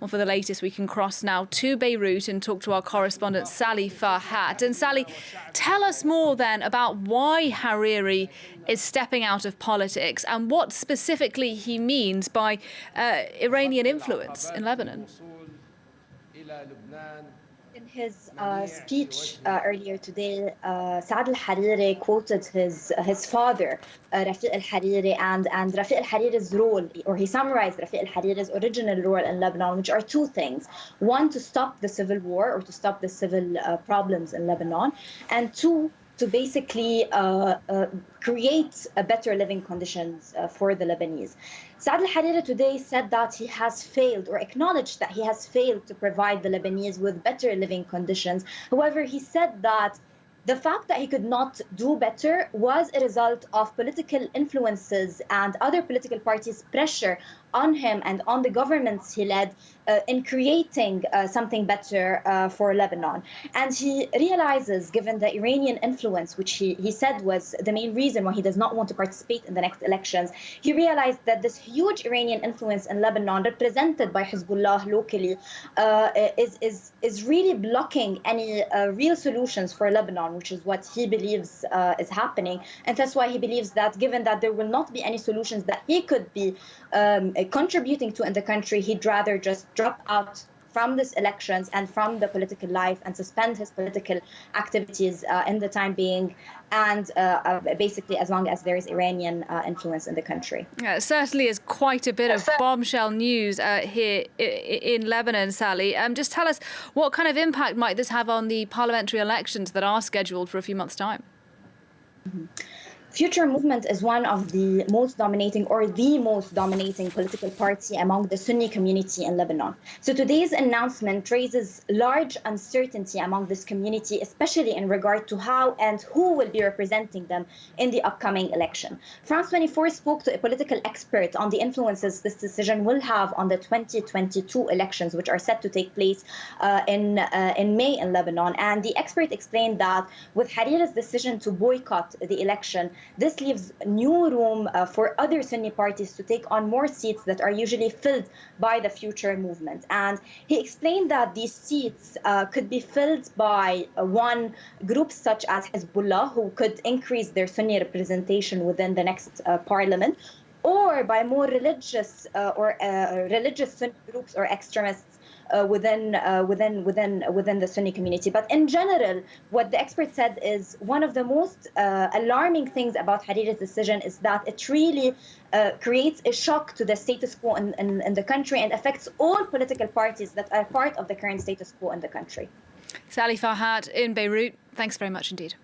Well, for the latest, we can cross now to Beirut and talk to our correspondent Sally Farhat. And Sally, tell us more then about why Hariri is stepping out of politics and what specifically he means by Iranian influence in Lebanon. In his speech earlier today, Saad al-Hariri quoted his father, Rafiq al-Hariri, and Rafiq al-Hariri's role, or he summarized Rafiq al-Hariri's original role in Lebanon, which are two things. One, to stop the civil war or to stop the civil problems in Lebanon, and two, to basically create a better living conditions for the Lebanese. Saad al-Hariri today said that he has failed, or acknowledged that he has failed to provide the Lebanese with better living conditions. However, he said that the fact that he could not do better was a result of political influences and other political parties' pressure on him and on the governments he led in creating something better for Lebanon. And he realizes, given the Iranian influence, which he said was the main reason why he does not want to participate in the next elections, he realized that this huge Iranian influence in Lebanon, represented by Hezbollah locally, is really blocking any real solutions for Lebanon, which is what he believes is happening. And that's why he believes that, given that there will not be any solutions that he could be contributing to in the country, he'd rather just drop out from these elections and from the political life and suspend his political activities in the time being, and basically as long as there is Iranian influence in the country. It certainly is quite a bit of bombshell news here in Lebanon, Sally. Just tell us, what kind of impact might this have on the parliamentary elections that are scheduled for a few months' time? Mm-hmm. Future Movement is one of the most dominating, or the most dominating, political party among the Sunni community in Lebanon. So today's announcement raises large uncertainty among this community, especially in regard to how and who will be representing them in the upcoming election. France 24 spoke to a political expert on the influences this decision will have on the 2022 elections, which are set to take place in May in Lebanon. And the expert explained that with Hariri's decision to boycott the election, this leaves new room for other Sunni parties to take on more seats that are usually filled by the Future Movement. And he explained that these seats could be filled by groups such as Hezbollah, who could increase their Sunni representation within the next parliament, or by more religious religious Sunni groups or extremists within the Sunni community. But in general, what the expert said is one of the most alarming things about Hariri's decision is that it really creates a shock to the status quo in the country and affects all political parties that are part of the current status quo in the country. Sally Farhat in Beirut, thanks very much indeed.